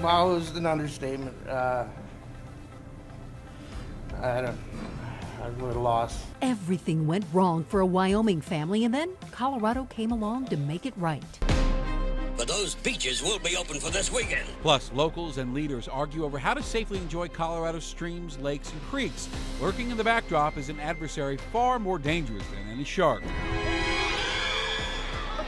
Wow is an understatement. I'm a little lost. Everything went wrong for a Wyoming family, and then Colorado came along to make it right. But those beaches will be open for this weekend. Plus, locals and leaders argue over how to safely enjoy Colorado's streams, lakes, and creeks. Lurking in the backdrop is an adversary far more dangerous than any shark.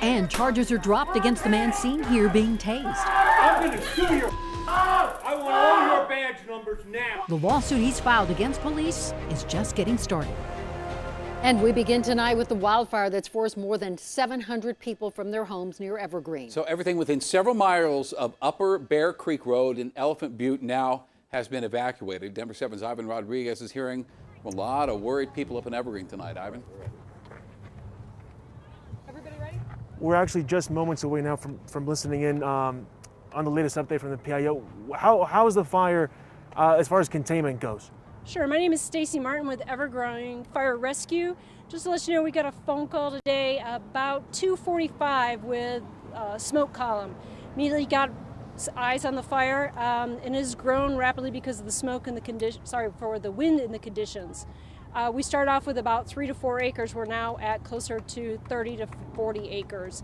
And charges are dropped against the man seen here being tased. I'm gonna sue your I want all your badge numbers now. The lawsuit he's filed against police is just getting started. And we begin tonight with the wildfire that's forced more than 700 people from their homes near Evergreen. So everything within several miles of Upper Bear Creek Road in Elephant Butte now has been evacuated. Denver7's Ivan Rodriguez is hearing from a lot of worried people up in Evergreen tonight. Ivan? Everybody ready? We're actually just moments away now from listening in on the latest update from the PIO. How is the fire as far as containment goes? Sure. My name is Stacy Martin with Evergreen Fire Rescue. Just to let you know, we got a phone call today about 2:45 with a smoke column. Immediately got eyes on the fire, and it has grown rapidly because of the smoke and the wind and the conditions. We started off with about 3 to 4 acres. We're now at closer to 30 to 40 acres.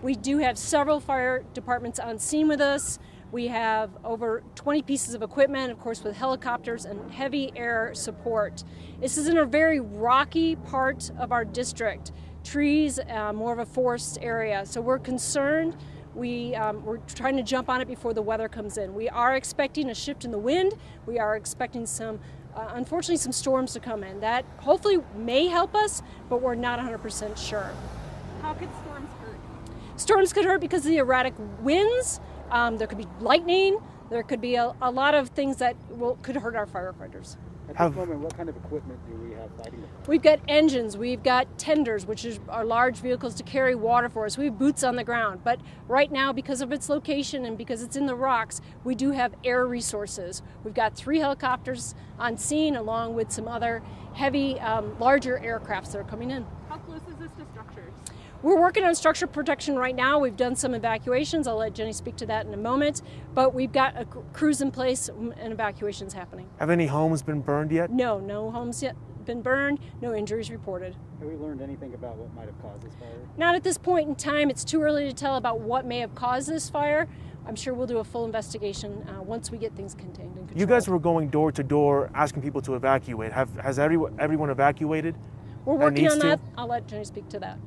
We do have several fire departments on scene with us. We have over 20 pieces of equipment, of course, with helicopters and heavy air support. This is in a very rocky part of our district. Trees, more of a forest area. So we're concerned. We're trying to jump on it before the weather comes in. We are expecting a shift in the wind. We are expecting unfortunately, some storms to come in. That hopefully may help us, but we're not 100% sure. How could storms hurt? Storms could hurt because of the erratic winds. There could be lightning. There could be a lot of things that could hurt our firefighters. At this moment, what kind of equipment do we have fighting the fire? We've got engines, we've got tenders, which are large vehicles to carry water for us. We have boots on the ground. But right now, because of its location and because it's in the rocks, we do have air resources. We've got 3 helicopters on scene along with some other heavy, larger aircrafts that are coming in. How close is this to structures? We're working on structure protection right now. We've done some evacuations. I'll let Jenny speak to that in a moment. But we've got crews in place and evacuations happening. Have any homes been burned yet? No homes yet been burned, no injuries reported. Have we learned anything about what might have caused this fire? Not at this point in time. It's too early to tell about what may have caused this fire. I'm sure we'll do a full investigation once we get things contained and controlled. You guys were going door to door asking people to evacuate. Has everyone evacuated? We're working on that. I'll let Jenny speak to that.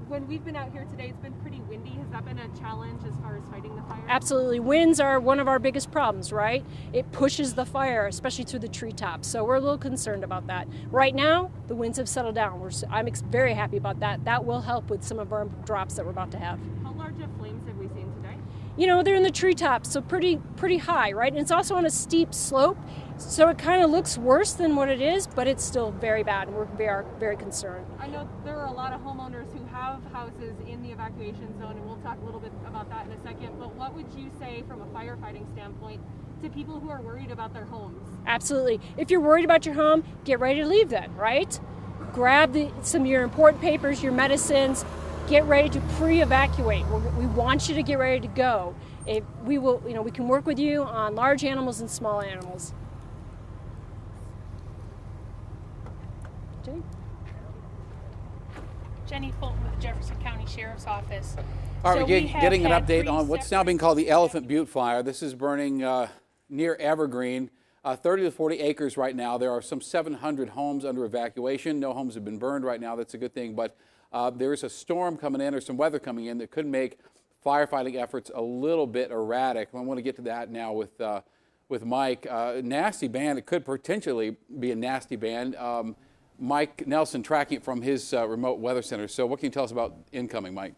When we've been out here today, it's been pretty windy. Has that been a challenge as far as fighting the fire? Absolutely. Winds are one of our biggest problems, right? It pushes the fire, especially through the treetops. So we're a little concerned about that. Right now, the winds have settled down. I'm very happy about that. That will help with some of our drops that we're about to have. How large of flames have we seen today? You know, they're in the treetops, so pretty high, right? And it's also on a steep slope, so it kind of looks worse than what it is, but it's still very bad, and we are very concerned. I know there are a lot of homeowners who have houses in the evacuation zone, and we'll talk a little bit about that in a second, but what would you say from a firefighting standpoint to people who are worried about their homes? Absolutely. If you're worried about your home, get ready to leave then, right? Grab some of your important papers, your medicines, get ready to pre-evacuate. We want you to get ready to go. We can work with you on large animals and small animals. Jenny Fulton with the Jefferson County Sheriff's Office. All right, getting an update on what's now being called the Elephant Butte Fire. This is burning near Evergreen, 30 to 40 acres right now. There are some 700 homes under evacuation. No homes have been burned right now. That's a good thing, but there is a storm coming in or some weather coming in that could make firefighting efforts a little bit erratic. I want to get to that now with Mike. Nasty band, it could potentially be a nasty band. Mike Nelson tracking it from his remote weather center. So what can you tell us about incoming, Mike?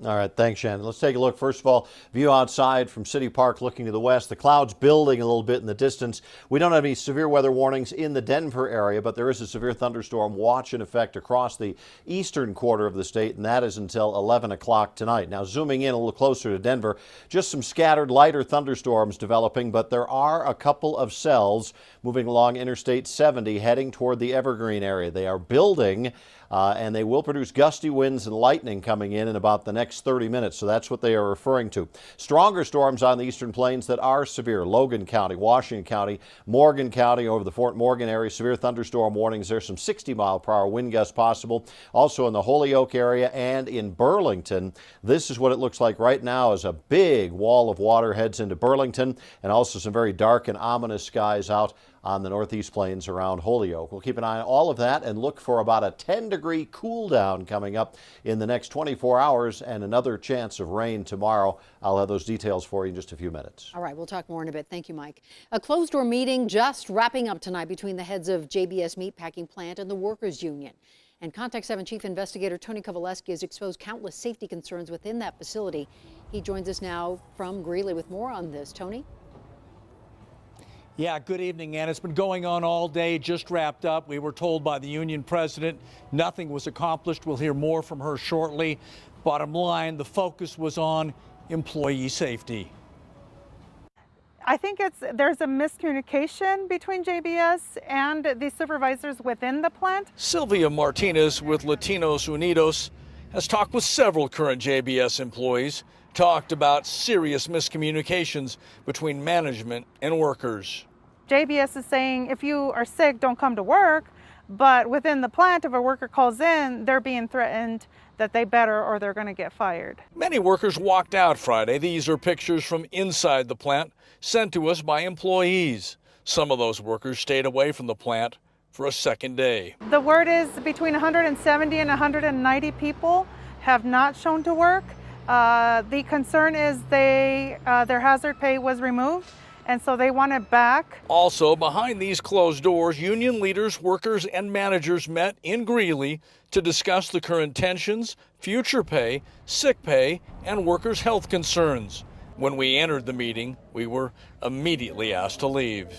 All right, thanks, Shannon. Let's take a look. First of all, view outside from City Park looking to the west. The clouds building a little bit in the distance. We don't have any severe weather warnings in the Denver area, but there is a severe thunderstorm watch in effect across the eastern quarter of the state, and that is until 11 o'clock tonight. Now, zooming in a little closer to Denver, just some scattered lighter thunderstorms developing, but there are a couple of cells moving along Interstate 70 heading toward the Evergreen area. They are building and they will produce gusty winds and lightning coming in about the next 30 minutes. So that's what they are referring to. Stronger storms on the eastern plains that are severe. Logan County, Washington County, Morgan County, over the Fort Morgan area, severe thunderstorm warnings. There's some 60-mile-per-hour wind gusts possible. Also in the Holyoke area and in Burlington. This is what it looks like right now as a big wall of water heads into Burlington, and also some very dark and ominous skies out on the northeast plains around Holyoke. We'll keep an eye on all of that and look for about a 10-degree cool down coming up in the next 24 hours and another chance of rain tomorrow. I'll have those details for you in just a few minutes. All right, we'll talk more in a bit. Thank you, Mike. A closed-door meeting just wrapping up tonight between the heads of JBS Meatpacking Plant and the Workers Union. And Contact 7 Chief Investigator Tony Kowaleski has exposed countless safety concerns within that facility. He joins us now from Greeley with more on this. Tony? Yeah, good evening, Ann. It's been going on all day, just wrapped up. We were told by the union president nothing was accomplished. We'll hear more from her shortly. Bottom line, the focus was on employee safety. I think there's a miscommunication between JBS and the supervisors within the plant. Sylvia Martinez with Latinos Unidos has talked with several current JBS employees, talked about serious miscommunications between management and workers. JBS is saying if you are sick, don't come to work. But within the plant, if a worker calls in, they're being threatened that they better or they're going to get fired. Many workers walked out Friday. These are pictures from inside the plant sent to us by employees. Some of those workers stayed away from the plant for a second day. The word is between 170 and 190 people have not shown to work. The concern is their hazard pay was removed, and so they want it back. Also, behind these closed doors, union leaders, workers, and managers met in Greeley to discuss the current tensions, future pay, sick pay, and workers' health concerns. When we entered the meeting, we were immediately asked to leave.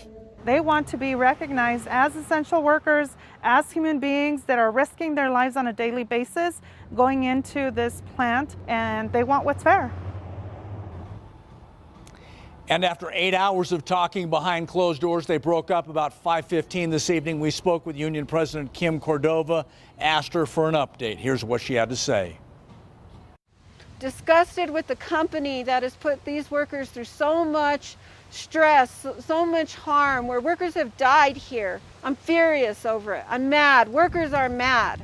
They want to be recognized as essential workers, as human beings that are risking their lives on a daily basis going into this plant, and they want what's fair. And after 8 hours of talking behind closed doors, they broke up about 5:15 this evening. We spoke with Union President Kim Cordova, asked her for an update. Here's what she had to say. Disgusted with the company that has put these workers through so much stress, so much harm, where workers have died here. I'm furious over it. I'm mad. Workers are mad.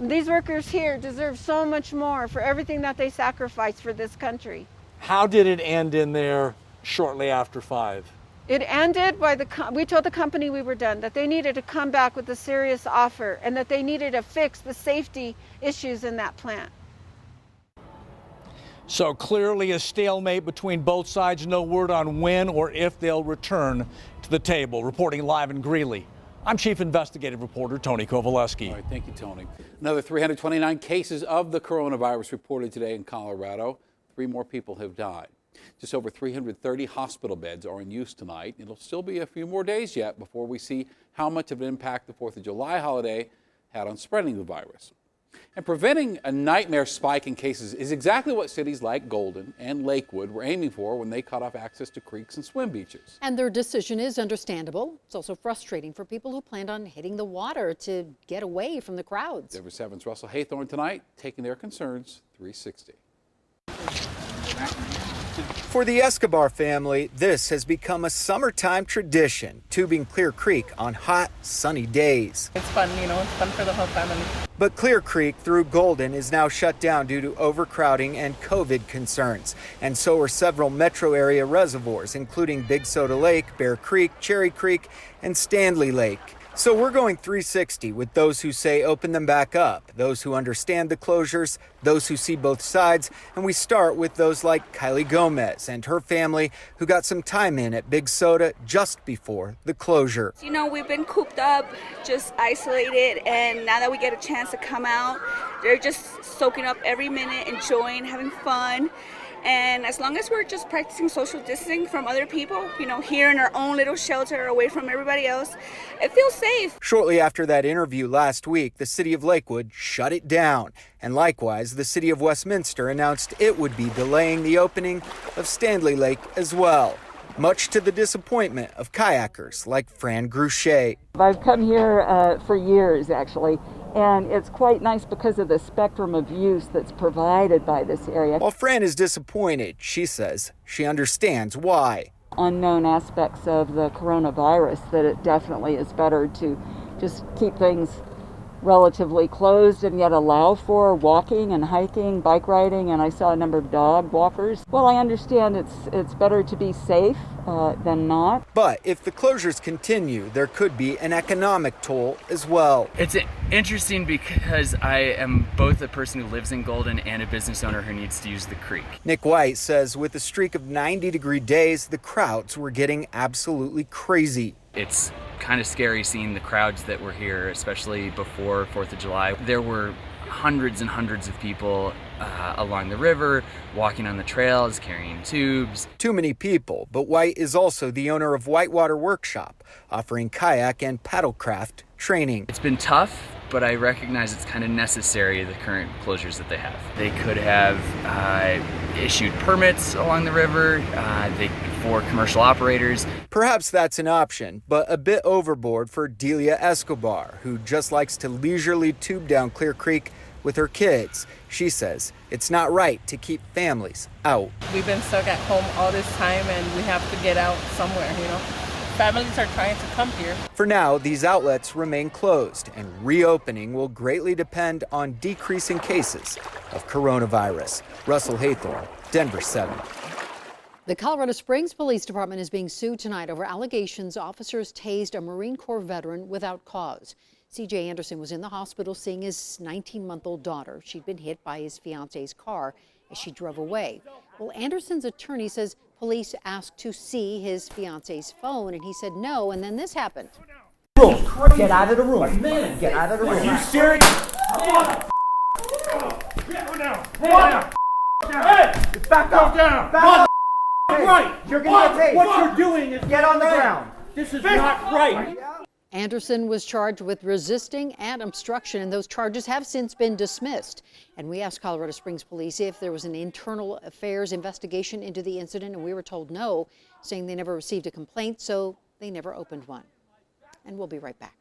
These workers here deserve so much more for everything that they sacrificed for this country. How did it end in there shortly after 5? It ended by we told the company we were done, that they needed to come back with a serious offer and that they needed to fix the safety issues in that plant. So clearly a stalemate between both sides, no word on when or if they'll return to the table. Reporting live in Greeley, I'm Chief Investigative Reporter Tony Kowaleski. All right, thank you, Tony. Another 329 cases of the coronavirus reported today in Colorado. 3 more people have died. Just over 330 hospital beds are in use tonight. It'll still be a few more days yet before we see how much of an impact the 4th of July holiday had on spreading the virus. And preventing a nightmare spike in cases is exactly what cities like Golden and Lakewood were aiming for when they cut off access to creeks and swim beaches. And their decision is understandable. It's also frustrating for people who planned on hitting the water to get away from the crowds. Denver7's Russell Haythorne tonight taking their concerns 360. For the Escobar family, this has become a summertime tradition, tubing Clear Creek on hot, sunny days. It's fun, it's fun for the whole family. But Clear Creek through Golden is now shut down due to overcrowding and COVID concerns. And so are several metro area reservoirs, including Big Soda Lake, Bear Creek, Cherry Creek, and Stanley Lake. So we're going 360 with those who say open them back up, those who understand the closures, those who see both sides, and we start with those like Kylie Gomez and her family who got some time in at Big Soda just before the closure. We've been cooped up, just isolated, and now that we get a chance to come out, they're just soaking up every minute, enjoying, having fun. And as long as we're just practicing social distancing from other people, here in our own little shelter away from everybody else, it feels safe. Shortly after that interview last week, the city of Lakewood shut it down. And likewise, the city of Westminster announced it would be delaying the opening of Stanley Lake as well, much to the disappointment of kayakers like Fran Gruchet. I've come here for years, actually, And it's quite nice because of the spectrum of use that's provided by this area. While Fran is disappointed, she says she understands why. Unknown aspects of the coronavirus, that it definitely is better to just keep things relatively closed and yet allow for walking and hiking, bike riding, and I saw a number of dog walkers. Well, I understand it's better to be safe than not. But if the closures continue, there could be an economic toll as well. It's interesting because I am both a person who lives in Golden and a business owner who needs to use the creek. Nick White says with a streak of 90-degree days, the crowds were getting absolutely crazy. It's kind of scary seeing the crowds that were here, especially before 4th of July. There were hundreds and hundreds of people along the river, walking on the trails, carrying tubes. Too many people, but White is also the owner of Whitewater Workshop, offering kayak and paddlecraft training. It's been tough, but I recognize it's kind of necessary, the current closures that they have. They could have issued permits along the river for commercial operators. Perhaps that's an option, but a bit overboard for Delia Escobar, who just likes to leisurely tube down Clear Creek with her kids. She says it's not right to keep families out. We've been stuck at home all this time and we have to get out somewhere, you know. Families are trying to come here. For now, these outlets remain closed, and reopening will greatly depend on decreasing cases of coronavirus. Russell Haythorne, Denver7. The Colorado Springs Police Department is being sued tonight over allegations officers tased a Marine Corps veteran without cause. C.J. Anderson was in the hospital seeing his 19-month-old daughter. She'd been hit by his fiance's car as she drove away. Well, Anderson's attorney says police asked to see his fiance's phone, and he said no, and then this happened. Get out of the room. Man, get out of the room. Are you serious? What? Get her down. What? Hey! Back up. Down. Back up. Right. You're gonna get tased. What you're doing is get on the right. ground. This is not right. Anderson was charged with resisting and obstruction, and those charges have since been dismissed. And we asked Colorado Springs Police if there was an internal affairs investigation into the incident, and we were told no, saying they never received a complaint, so they never opened one. And we'll be right back.